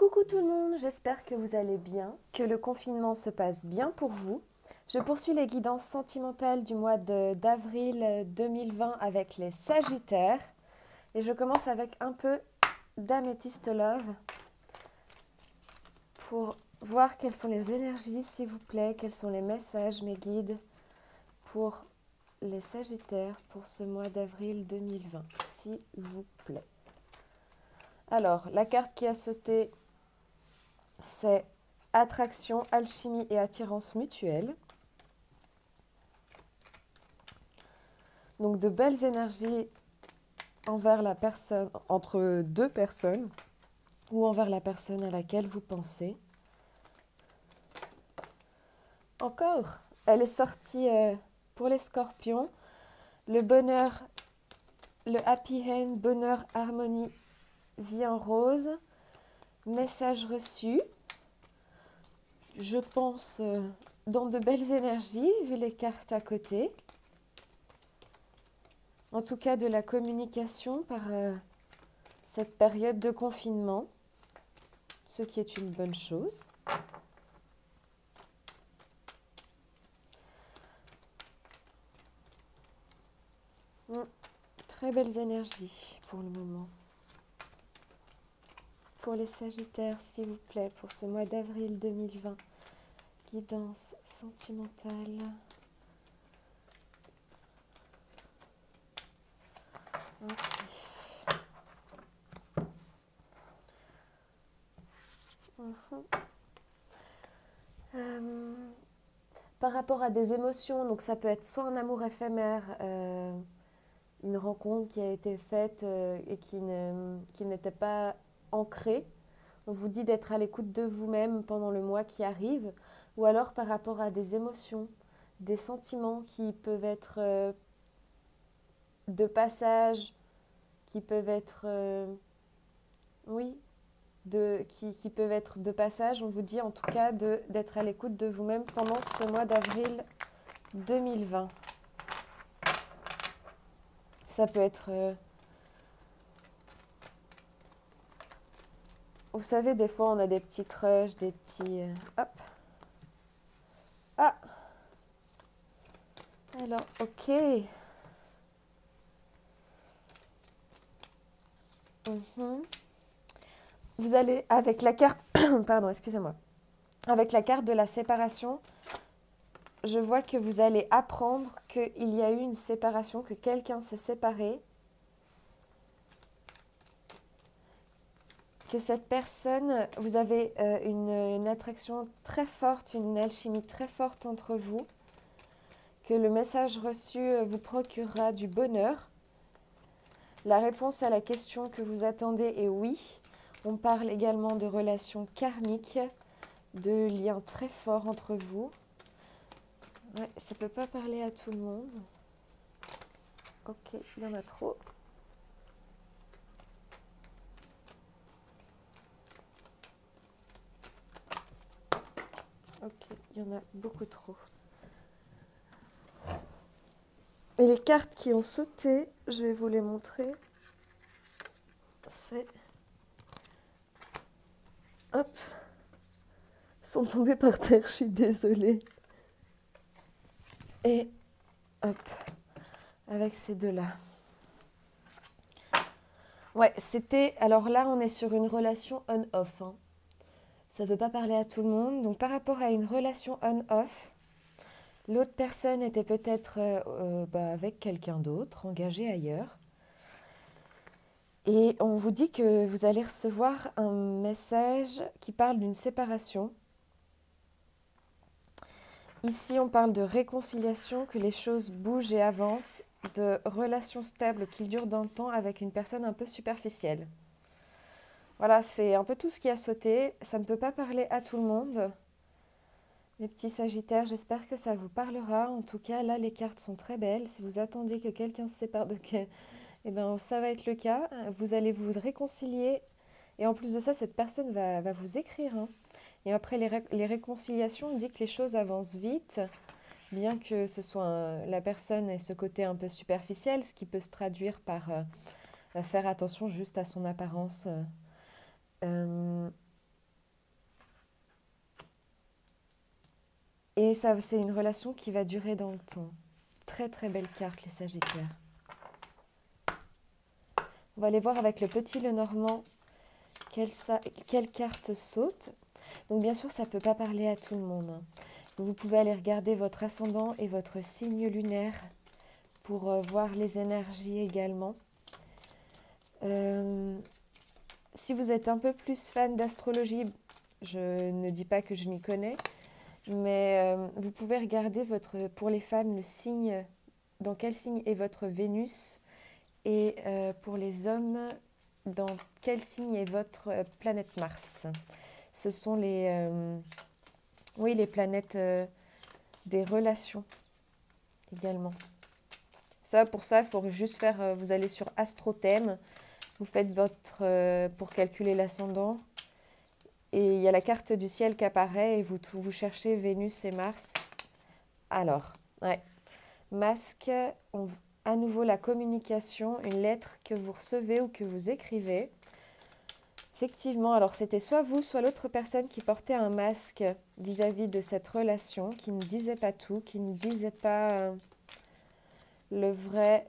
Coucou tout le monde, j'espère que vous allez bien, que le confinement se passe bien pour vous. Je poursuis les guidances sentimentales du mois d'avril 2020 avec les Sagittaires et je commence avec un peu d'Amethyst Love pour voir quelles sont les énergies s'il vous plaît, quels sont les messages, mes guides pour les Sagittaires pour ce mois d'avril 2020, s'il vous plaît. Alors, la carte qui a sauté, c'est attraction, alchimie et attirance mutuelle. Donc de belles énergies envers la personne, entre deux personnes ou envers la personne à laquelle vous pensez. Encore, elle est sortie pour les scorpions. Le bonheur, le happy end, bonheur, harmonie, vie en rose. Message reçu. Je pense dans de belles énergies, vu les cartes à côté. En tout cas, de la communication par cette période de confinement, ce qui est une bonne chose. Très belles énergies pour le moment. Pour les Sagittaires, s'il vous plaît, pour ce mois d'avril 2020, guidance sentimentale. Ok. Par rapport à des émotions, donc ça peut être soit un amour éphémère, une rencontre qui a été faite et qui n'était pas ancrée. On vous dit d'être à l'écoute de vous-même pendant le mois qui arrive, ou alors par rapport à des émotions, des sentiments qui peuvent être de passage, qui peuvent être, qui peuvent être de passage. On vous dit en tout cas d'être à l'écoute de vous-même pendant ce mois d'avril 2020. Ça peut être... vous savez, des fois, on a des petits crushs, des petits... hop. Ah. Alors, ok. Vous allez, avec la carte... Pardon, excusez-moi. Avec la carte de la séparation, je vois que vous allez apprendre qu'il y a eu une séparation, que quelqu'un s'est séparé. Que cette personne, vous avez une attraction très forte, une alchimie très forte entre vous, que le message reçu vous procurera du bonheur. La réponse à la question que vous attendez est oui. On parle également de relations karmiques, de liens très forts entre vous. Ouais, ça ne peut pas parler à tout le monde. Ok, il y en a trop. Ok, il y en a beaucoup trop. Et les cartes qui ont sauté, je vais vous les montrer. C'est... Hop. Sont tombées par terre, je suis désolée. Et hop. Avec ces deux-là. Ouais, c'était... Alors là, on est sur une relation on-off. Hein. Ça ne veut pas parler à tout le monde. Donc par rapport à une relation on-off, l'autre personne était peut-être avec quelqu'un d'autre, engagé ailleurs. Et on vous dit que vous allez recevoir un message qui parle d'une séparation. Ici, on parle de réconciliation, que les choses bougent et avancent, de relations stables qui durent dans le temps avec une personne un peu superficielle. Voilà, c'est un peu tout ce qui a sauté. Ça ne peut pas parler à tout le monde. Les petits Sagittaires, j'espère que ça vous parlera. En tout cas, là, les cartes sont très belles. Si vous attendiez que quelqu'un se sépare de... Eh bien, ça va être le cas. Vous allez vous réconcilier. Et en plus de ça, cette personne va vous écrire. Hein. Et après, les réconciliations, on dit que les choses avancent vite. Bien que ce soit la personne ait ce côté un peu superficiel, ce qui peut se traduire par faire attention juste à son apparence. Et ça, c'est une relation qui va durer dans le temps. Très très belle carte, les Sagittaires. On va aller voir avec le petit Lenormand quelle carte saute. Donc bien sûr, ça ne peut pas parler à tout le monde, hein. Vous pouvez aller regarder votre ascendant et votre signe lunaire pour voir les énergies également. Si vous êtes un peu plus fan d'astrologie, je ne dis pas que je m'y connais, mais vous pouvez regarder pour les femmes le signe, dans quel signe est votre Vénus, et pour les hommes, dans quel signe est votre planète Mars. Ce sont les planètes des relations également. Pour ça, il faut juste faire, vous allez sur Astrothème, vous faites pour calculer l'ascendant, et il y a la carte du ciel qui apparaît, et vous cherchez Vénus et Mars. Alors, ouais. Masque, à nouveau la communication, une lettre que vous recevez ou que vous écrivez. Effectivement, alors c'était soit vous, soit l'autre personne qui portait un masque vis-à-vis de cette relation, qui ne disait pas tout, qui ne disait pas le vrai,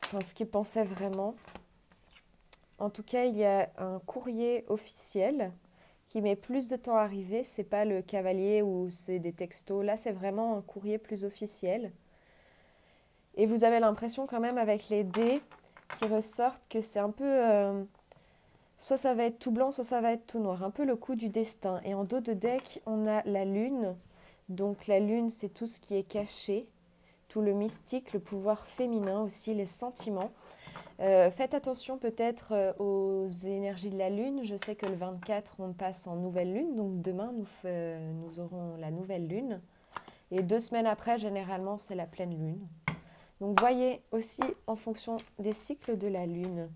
enfin ce qu'il pensait vraiment. En tout cas, il y a un courrier officiel qui met plus de temps à arriver. C'est pas le cavalier ou c'est des textos. Là, c'est vraiment un courrier plus officiel. Et vous avez l'impression quand même avec les dés qui ressortent que c'est un peu... soit ça va être tout blanc, soit ça va être tout noir. Un peu le coup du destin. Et en dos de deck, on a la lune. Donc la lune, c'est tout ce qui est caché. Tout le mystique, le pouvoir féminin aussi, les sentiments. Faites attention peut-être aux énergies de la lune. Je sais que le 24, on passe en nouvelle lune. Donc demain, nous aurons la nouvelle lune. Et 2 semaines après, généralement, c'est la pleine lune. Donc voyez aussi en fonction des cycles de la lune.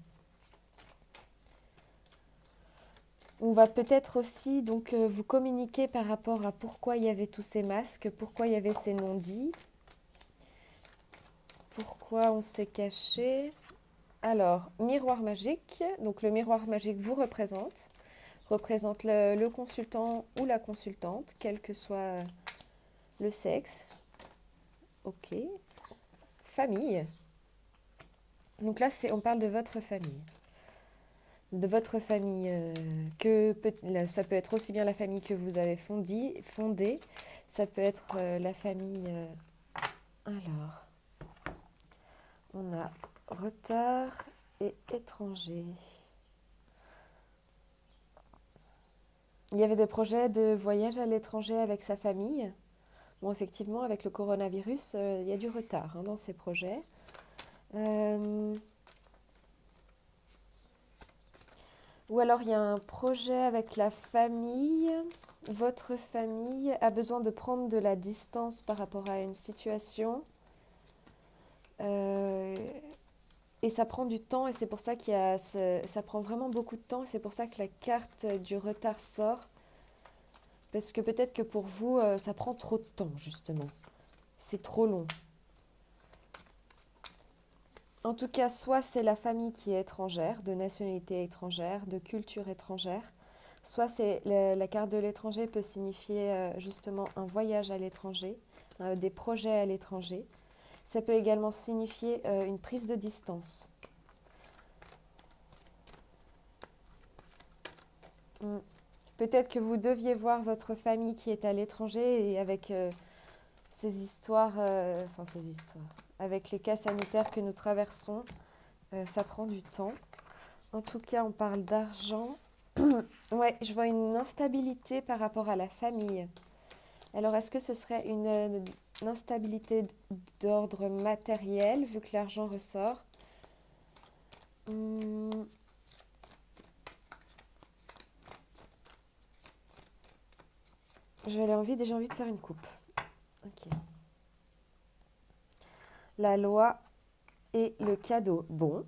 On va peut-être aussi donc, vous communiquer par rapport à pourquoi il y avait tous ces masques, pourquoi il y avait ces non-dits, pourquoi on s'est caché. Alors, miroir magique. Donc le miroir magique vous représente le consultant ou la consultante, quel que soit le sexe. Ok. Famille. Donc là, on parle de votre famille. De votre famille, ça peut être aussi bien la famille que vous avez fondée, ça peut être la famille... alors, on a retard et étranger. Il y avait des projets de voyage à l'étranger avec sa famille. Bon, effectivement, avec le coronavirus, il y a du retard dans ces projets. Ou alors, il y a un projet avec la famille. Votre famille a besoin de prendre de la distance par rapport à une situation. Et ça prend du temps et c'est pour ça ça prend vraiment beaucoup de temps et c'est pour ça que la carte du retard sort. Parce que peut-être que pour vous, ça prend trop de temps, justement. C'est trop long. En tout cas, soit c'est la famille qui est étrangère, de nationalité étrangère, de culture étrangère, soit c'est la carte de l'étranger peut signifier justement un voyage à l'étranger, des projets à l'étranger. Ça peut également signifier une prise de distance. Peut-être que vous deviez voir votre famille qui est à l'étranger et avec ces histoires, avec les cas sanitaires que nous traversons, ça prend du temps. En tout cas, on parle d'argent. Ouais, je vois une instabilité par rapport à la famille. Alors, est-ce que ce serait une instabilité d'ordre matériel, vu que l'argent ressort? J'ai envie de faire une coupe. Ok. La loi et le cadeau. Bon,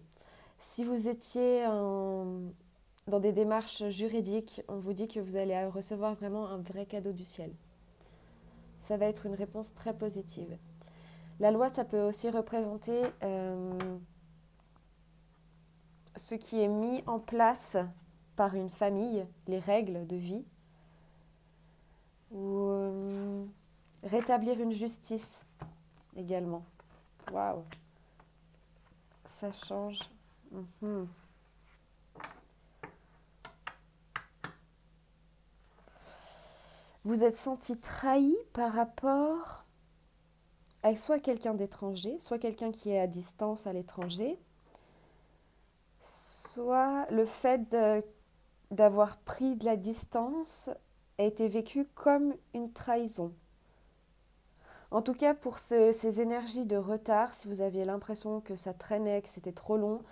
si vous étiez dans des démarches juridiques, on vous dit que vous allez recevoir vraiment un vrai cadeau du ciel. Ça va être une réponse très positive. La loi, ça peut aussi représenter ce qui est mis en place par une famille, les règles de vie. ou rétablir une justice également. Waouh, ça change. Mhm. Vous êtes senti trahi par rapport à soit quelqu'un d'étranger, soit quelqu'un qui est à distance à l'étranger, soit le fait d'avoir pris de la distance a été vécu comme une trahison. En tout cas, pour ces énergies de retard, si vous aviez l'impression que ça traînait, que c'était trop long,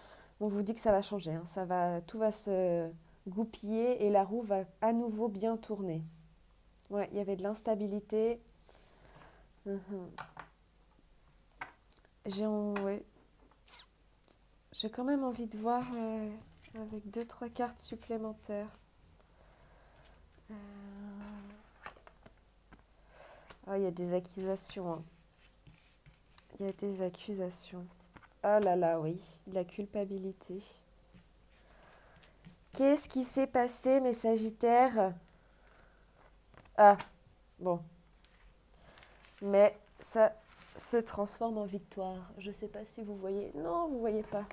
on vous dit que ça va changer. Hein. Tout va se goupiller et la roue va à nouveau bien tourner. Ouais, il y avait de l'instabilité. Ouais. J'ai quand même envie de voir avec 2-3 cartes supplémentaires. Ah, il y a des accusations. Hein. Il y a des accusations. Ah là là, oui, la culpabilité. Qu'est-ce qui s'est passé, mes Sagittaires? Ah, bon. Mais ça se transforme en victoire. Je ne sais pas si vous voyez. Non, vous ne voyez pas.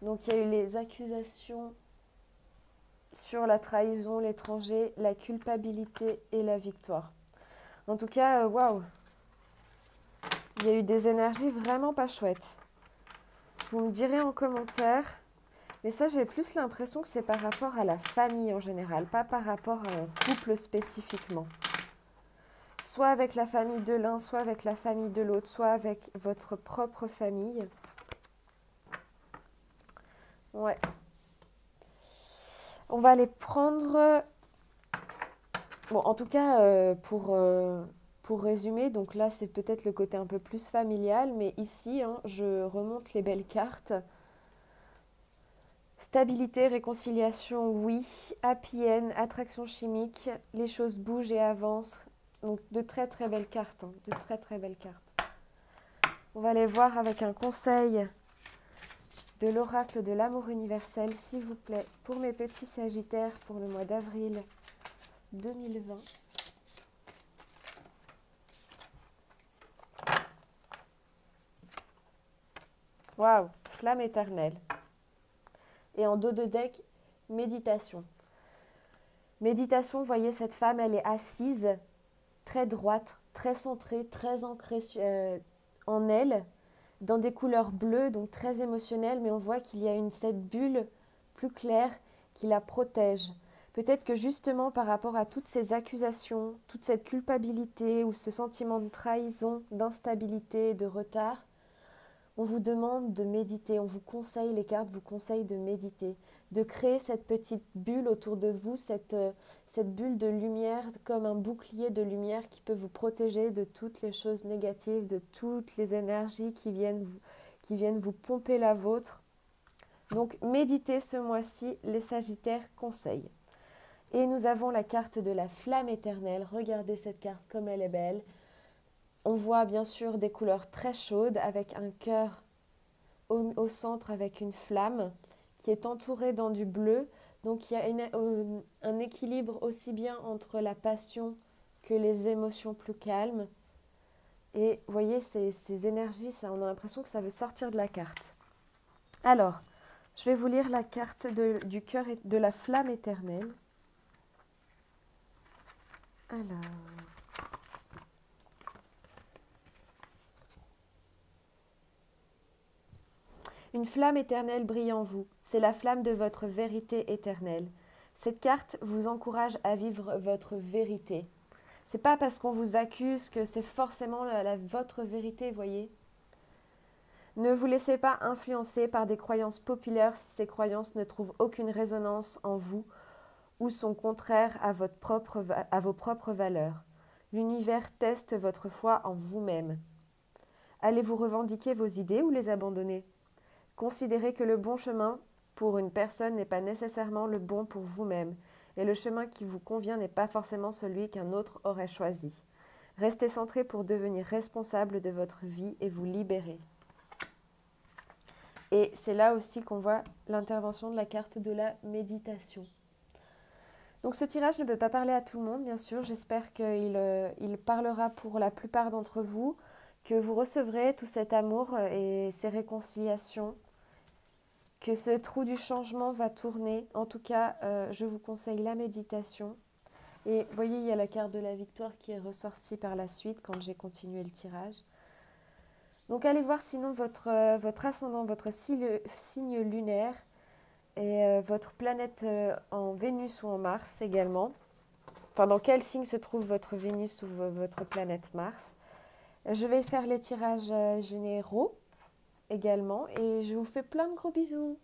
Donc, il y a eu les accusations sur la trahison, l'étranger, la culpabilité et la victoire. En tout cas, waouh. Il y a eu des énergies vraiment pas chouettes. Vous me direz en commentaire. Mais ça, j'ai plus l'impression que c'est par rapport à la famille en général, pas par rapport à un couple spécifiquement. Soit avec la famille de l'un, soit avec la famille de l'autre, soit avec votre propre famille. Ouais. On va les prendre... Bon, en tout cas, pour résumer, donc là, c'est peut-être le côté un peu plus familial, mais ici, hein, je remonte les belles cartes. Stabilité, réconciliation, oui. Happy end, attraction chimique, les choses bougent et avancent. Donc, de très très belles cartes, hein, de très très belles cartes. On va les voir avec un conseil de l'oracle de l'amour universel, s'il vous plaît, pour mes petits Sagittaires pour le mois d'avril 2020. Waouh, flamme éternelle. Et en dos de deck, méditation. Méditation, vous voyez, cette femme, elle est assise, très droite, très centrée, très ancrée en elle, dans des couleurs bleues, donc très émotionnelles, mais on voit qu'il y a cette bulle plus claire qui la protège. Peut-être que justement par rapport à toutes ces accusations, toute cette culpabilité ou ce sentiment de trahison, d'instabilité, de retard, on vous demande de méditer, on vous conseille, les cartes vous conseillent de méditer, de créer cette petite bulle autour de vous, cette bulle de lumière comme un bouclier de lumière qui peut vous protéger de toutes les choses négatives, de toutes les énergies qui viennent vous pomper la vôtre. Donc méditez ce mois-ci, les Sagittaires conseillent. Et nous avons la carte de la flamme éternelle. Regardez cette carte comme elle est belle. On voit bien sûr des couleurs très chaudes avec un cœur au centre avec une flamme qui est entourée dans du bleu. Donc il y a un équilibre aussi bien entre la passion que les émotions plus calmes. Et vous voyez, ces énergies, ça, on a l'impression que ça veut sortir de la carte. Alors, je vais vous lire la carte du cœur et de la flamme éternelle. Alors... Une flamme éternelle brille en vous. C'est la flamme de votre vérité éternelle. Cette carte vous encourage à vivre votre vérité. C'est pas parce qu'on vous accuse que c'est forcément votre vérité, voyez. Ne vous laissez pas influencer par des croyances populaires si ces croyances ne trouvent aucune résonance en vous ou sont contraires à vos propres valeurs. L'univers teste votre foi en vous-même. Allez-vous revendiquer vos idées ou les abandonner ? Considérez que le bon chemin pour une personne n'est pas nécessairement le bon pour vous-même, et le chemin qui vous convient n'est pas forcément celui qu'un autre aurait choisi. Restez centré pour devenir responsable de votre vie et vous libérer. Et c'est là aussi qu'on voit l'intervention de la carte de la méditation. Donc ce tirage ne peut pas parler à tout le monde, bien sûr. J'espère qu'il parlera pour la plupart d'entre vous, que vous recevrez tout cet amour et ces réconciliations, que ce trou du changement va tourner. En tout cas, je vous conseille la méditation. Et vous voyez, il y a la carte de la victoire qui est ressortie par la suite quand j'ai continué le tirage. Donc allez voir sinon votre ascendant, votre signe lunaire et votre planète en Vénus ou en Mars également. Enfin, dans quel signe se trouve votre Vénus ou votre planète Mars. Je vais faire les tirages généraux également et je vous fais plein de gros bisous.